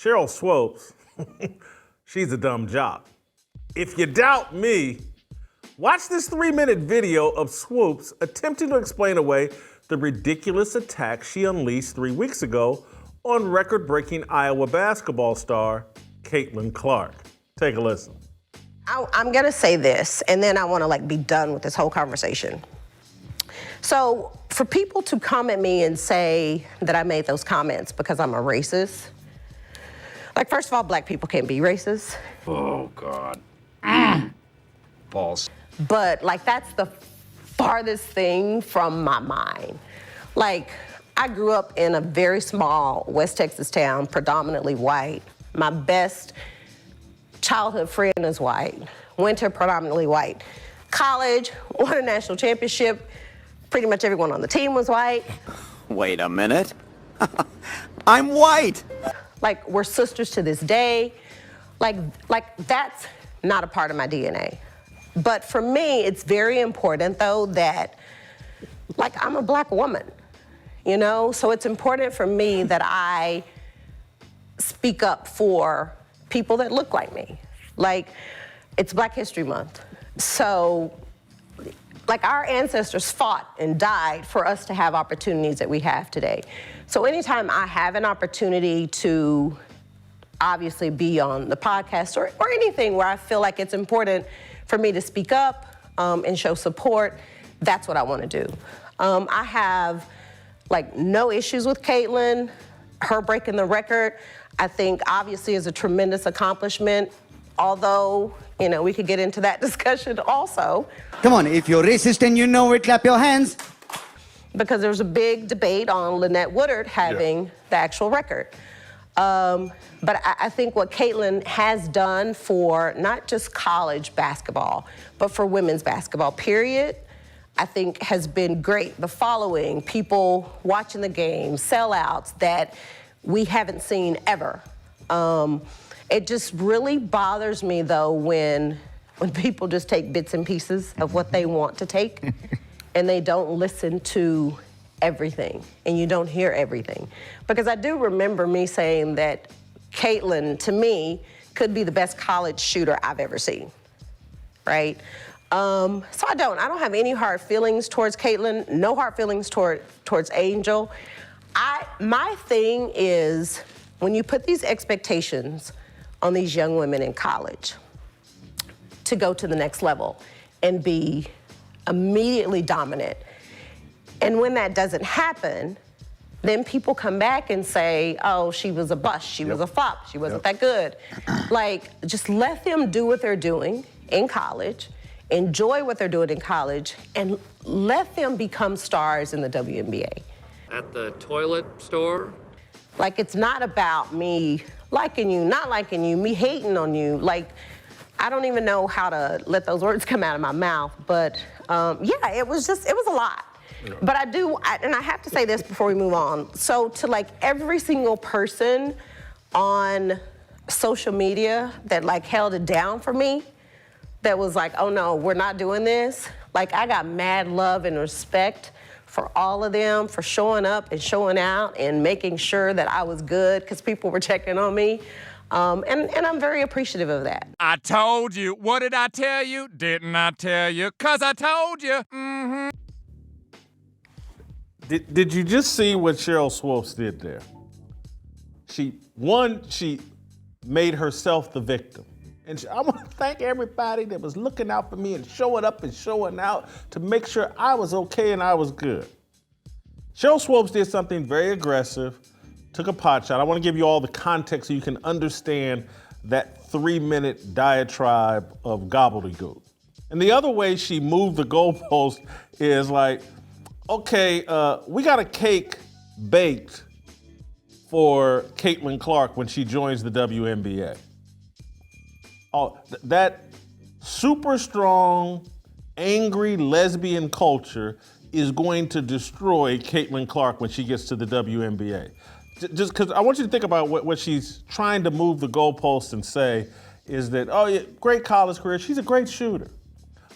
Sheryl Swoopes, she's a dumb jock. If you doubt me, watch this 3-minute video of Swoopes attempting to explain away the ridiculous attack she unleashed 3 weeks ago on record-breaking Iowa basketball star Caitlin Clark. Take a listen. I'm gonna say this, and then I wanna be done with this whole conversation. So for people to come at me and say that I made those comments because I'm a racist, first of all, black people can't be racist. Oh, God. Balls. But that's the farthest thing from my mind. I grew up in a very small West Texas town, predominantly white. My best childhood friend is white. Went to predominantly white college, won a national championship. Pretty much everyone on the team was white. Wait a minute. I'm white. We're sisters to this day. That's not a part of my DNA. But for me, it's very important, though, that, I'm a black woman, you know? So it's important for me that I speak up for people that look like me. It's Black History Month. So, our ancestors fought and died for us to have opportunities that we have today. So anytime I have an opportunity to obviously be on the podcast or anything where I feel like it's important for me to speak up and show support, that's what I want to do. I have no issues with Caitlin. Her breaking the record, I think obviously is a tremendous accomplishment, although, we could get into that discussion also. Come on, if you're racist and you know it, clap your hands. Because there was a big debate on Lynette Woodard having the actual record. But I think what Caitlin has done for not just college basketball, but for women's basketball, period, I think has been great. The following, people watching the game, sellouts that we haven't seen ever. It just really bothers me, though, when people just take bits and pieces of what they want to take and they don't listen to everything and you don't hear everything. Because I do remember me saying that Caitlin, to me, could be the best college shooter I've ever seen, right? So I don't have any hard feelings towards Caitlin, no hard feelings towards Angel. My thing is when you put these expectations on these young women in college to go to the next level and be immediately dominant. And when that doesn't happen, then people come back and say, oh, she was a bust, she was a flop, she wasn't that good. Just let them do what they're doing in college, enjoy what they're doing in college, and let them become stars in the WNBA. At the toilet store? It's not about me liking you, not liking you, me hating on you. I don't even know how to let those words come out of my mouth, but it was a lot. Yeah. But I have to say this before we move on. So to every single person on social media that held it down for me, that was oh no, we're not doing this. I got mad love and respect for all of them, for showing up and showing out and making sure that I was good because people were checking on me. And I'm very appreciative of that. I told you. What did I tell you? Didn't I tell you? 'Cause I told you. Mm-hmm. Did you just see what Sheryl Swoopes did there? She made herself the victim. And I want to thank everybody that was looking out for me and showing up and showing out to make sure I was okay and I was good. Sheryl Swoopes did something very aggressive, took a pot shot. I want to give you all the context so you can understand that 3-minute diatribe of gobbledygook. And the other way she moved the goalpost is okay, we got a cake baked for Caitlin Clark when she joins the WNBA. Oh, that super strong, angry lesbian culture is going to destroy Caitlin Clark when she gets to the WNBA. Just because I want you to think about what she's trying to move the goalposts and say is that, oh yeah, great college career, she's a great shooter.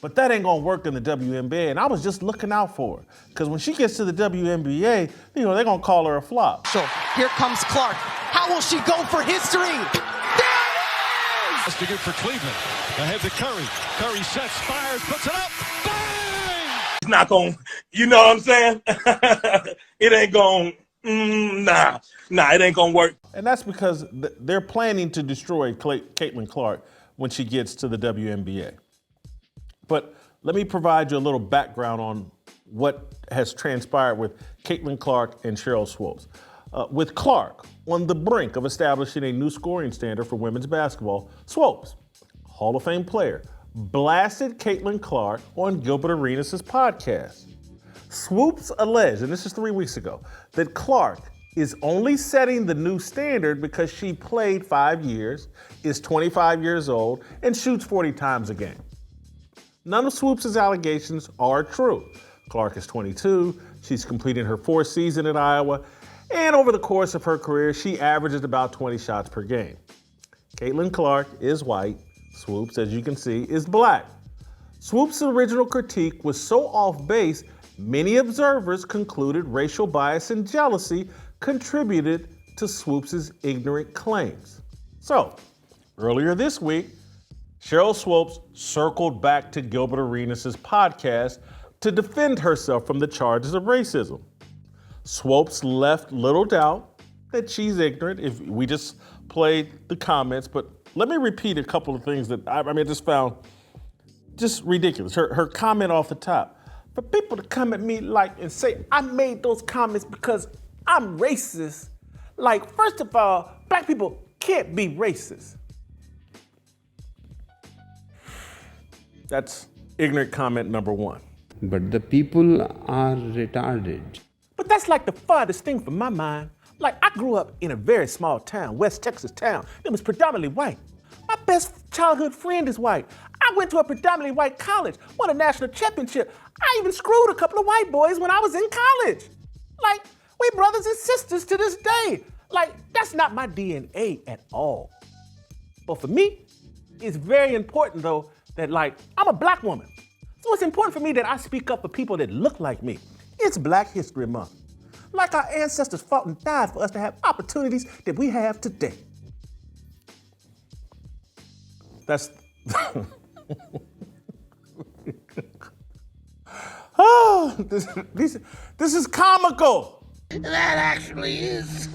But that ain't gonna work in the WNBA, and I was just looking out for her. Because when she gets to the WNBA, they're gonna call her a flop. So here comes Clark. How How will she go for history? There it is! To good for Cleveland. Ahead to Curry. Curry sets, fires, puts it up. Bang! It's not going, you know what I'm saying? It ain't going, nah, it ain't going to work. And that's because they're planning to destroy Caitlin Clark when she gets to the WNBA. But let me provide you a little background on what has transpired with Caitlin Clark and Sheryl Swoopes. With Clark on the brink of establishing a new scoring standard for women's basketball, Swoopes, Hall of Fame player, blasted Caitlin Clark on Gilbert Arenas' podcast. Swoopes alleged, and this is 3 weeks ago, that Clark is only setting the new standard because she played 5 years, is 25 years old, and shoots 40 times a game. None of Swoopes' allegations are true. Clark is 22, she's completing her 4th season at Iowa, and over the course of her career, she averages about 20 shots per game. Caitlin Clark is white. Swoopes, as you can see, is black. Swoopes' original critique was so off base, many observers concluded racial bias and jealousy contributed to Swoopes' ignorant claims. So, earlier this week, Sheryl Swoopes circled back to Gilbert Arenas' podcast to defend herself from the charges of racism. Swoopes left little doubt that she's ignorant. If we just played the comments, but let me repeat a couple of things that I just found just ridiculous. Her comment off the top. For people to come at me and say, I made those comments because I'm racist. First of all, black people can't be racist. That's ignorant comment number one. But the people are retarded. But that's the farthest thing from my mind. I grew up in a very small town, West Texas town. It was predominantly white. My best childhood friend is white. I went to a predominantly white college, won a national championship. I even screwed a couple of white boys when I was in college. We brothers and sisters to this day. That's not my DNA at all. But for me, it's very important though that I'm a black woman. So it's important for me that I speak up for people that look like me. It's Black History Month. Our ancestors fought and died for us to have opportunities that we have today. That's oh, this is comical. That actually is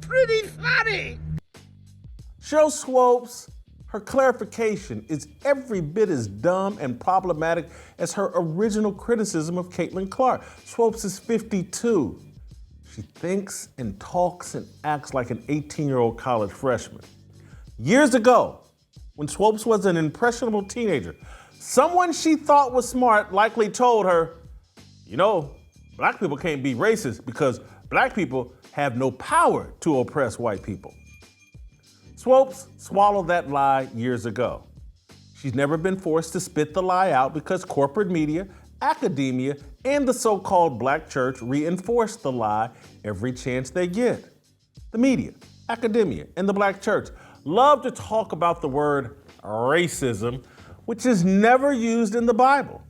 pretty funny. Sheryl Swoopes, her clarification is every bit as dumb and problematic as her original criticism of Caitlin Clark. Swoopes is 52. She thinks and talks and acts like an 18-year-old college freshman. Years ago, when Swoopes was an impressionable teenager, someone she thought was smart likely told her, black people can't be racist because black people have no power to oppress white people. Swoopes swallowed that lie years ago. She's never been forced to spit the lie out because corporate media, academia, and the so-called black church reinforce the lie every chance they get. The media, academia, and the black church love to talk about the word racism, which is never used in the Bible.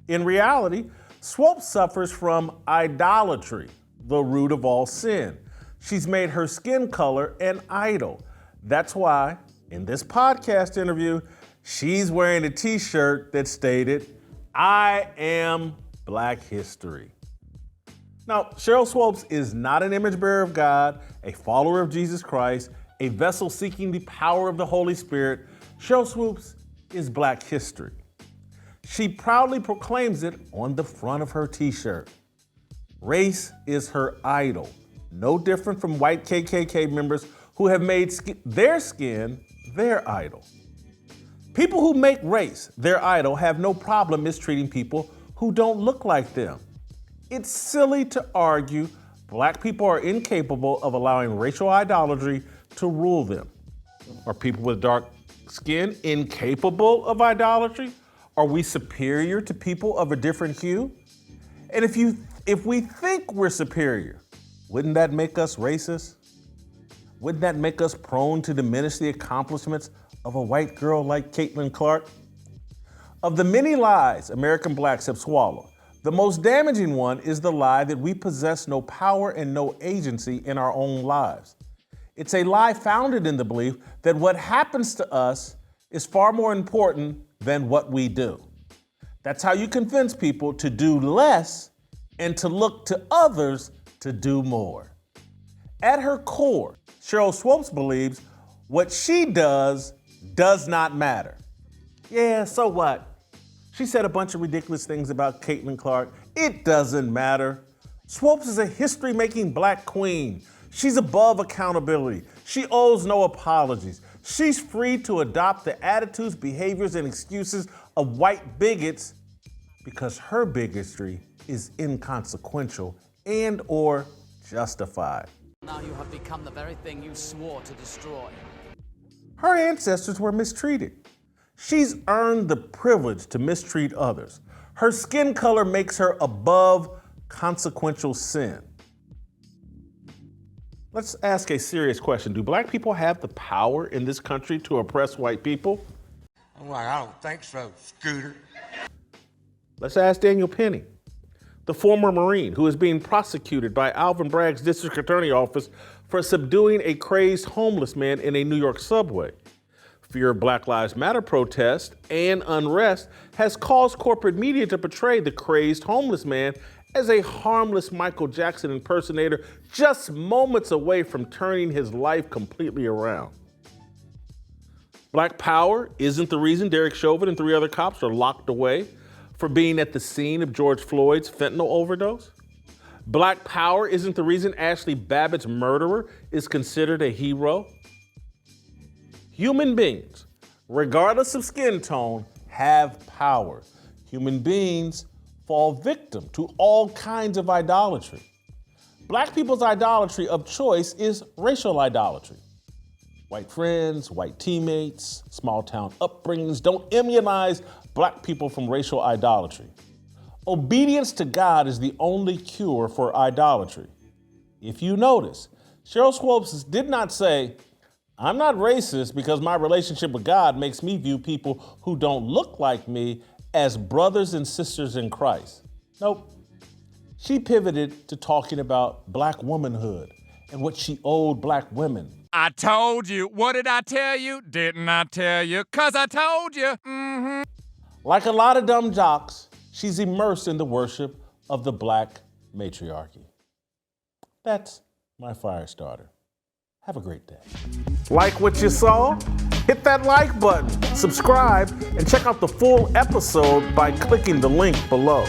In reality, Swoopes suffers from idolatry, the root of all sin. She's made her skin color an idol. That's why, in this podcast interview, she's wearing a t-shirt that stated, I am Black History. Now, Sheryl Swoopes is not an image bearer of God, a follower of Jesus Christ, a vessel seeking the power of the Holy Spirit. Sheryl Swoopes is Black History. She proudly proclaims it on the front of her t-shirt. Race is her idol, no different from white KKK members who have made their skin their idol. People who make race their idol have no problem mistreating people who don't look like them. It's silly to argue black people are incapable of allowing racial idolatry to rule them. Are people with dark skin incapable of idolatry? Are we superior to people of a different hue? And if we think we're superior, wouldn't that make us racist? Wouldn't that make us prone to diminish the accomplishments of a white girl like Caitlin Clark? Of the many lies American blacks have swallowed, The most damaging one is the lie that we possess no power and no agency in our own lives. It's a lie founded in the belief that what happens to us is far more important than what we do. That's how you convince people to do less and to look to others to do more. At her core, Sheryl Swoopes believes what she does not matter. Yeah, so what? She said a bunch of ridiculous things about Caitlin Clark. It doesn't matter. Swoopes is a history-making black queen. She's above accountability. She owes no apologies. She's free to adopt the attitudes, behaviors, and excuses of white bigots because her bigotry is inconsequential and or justified. Now you have become the very thing you swore to destroy. Her ancestors were mistreated. She's earned the privilege to mistreat others. Her skin color makes her above consequential sin. Let's ask a serious question. Do black people have the power in this country to oppress white people? I'm like, I don't think so, Scooter. Let's ask Daniel Penny, the former Marine who is being prosecuted by Alvin Bragg's district attorney office for subduing a crazed homeless man in a New York subway. Fear of Black Lives Matter protest and unrest has caused corporate media to portray the crazed homeless man as a harmless Michael Jackson impersonator just moments away from turning his life completely around. Black power isn't the reason Derek Chauvin and 3 other cops are locked away for being at the scene of George Floyd's fentanyl overdose. Black power isn't the reason Ashley Babbitt's murderer is considered a hero. Human beings, regardless of skin tone, have power. Human beings fall victim to all kinds of idolatry. Black people's idolatry of choice is racial idolatry. White friends, white teammates, small town upbringings don't immunize black people from racial idolatry. Obedience to God is the only cure for idolatry. If you notice, Sheryl Swoopes did not say, I'm not racist because my relationship with God makes me view people who don't look like me as brothers and sisters in Christ. Nope. She pivoted to talking about black womanhood and what she owed black women. I told you. What did I tell you? Didn't I tell you? 'Cause I told you. Mm-hmm. Like a lot of dumb jocks, she's immersed in the worship of the black matriarchy. That's my fire starter. Have a great day. Like what you saw? Hit that like button, subscribe, and check out the full episode by clicking the link below.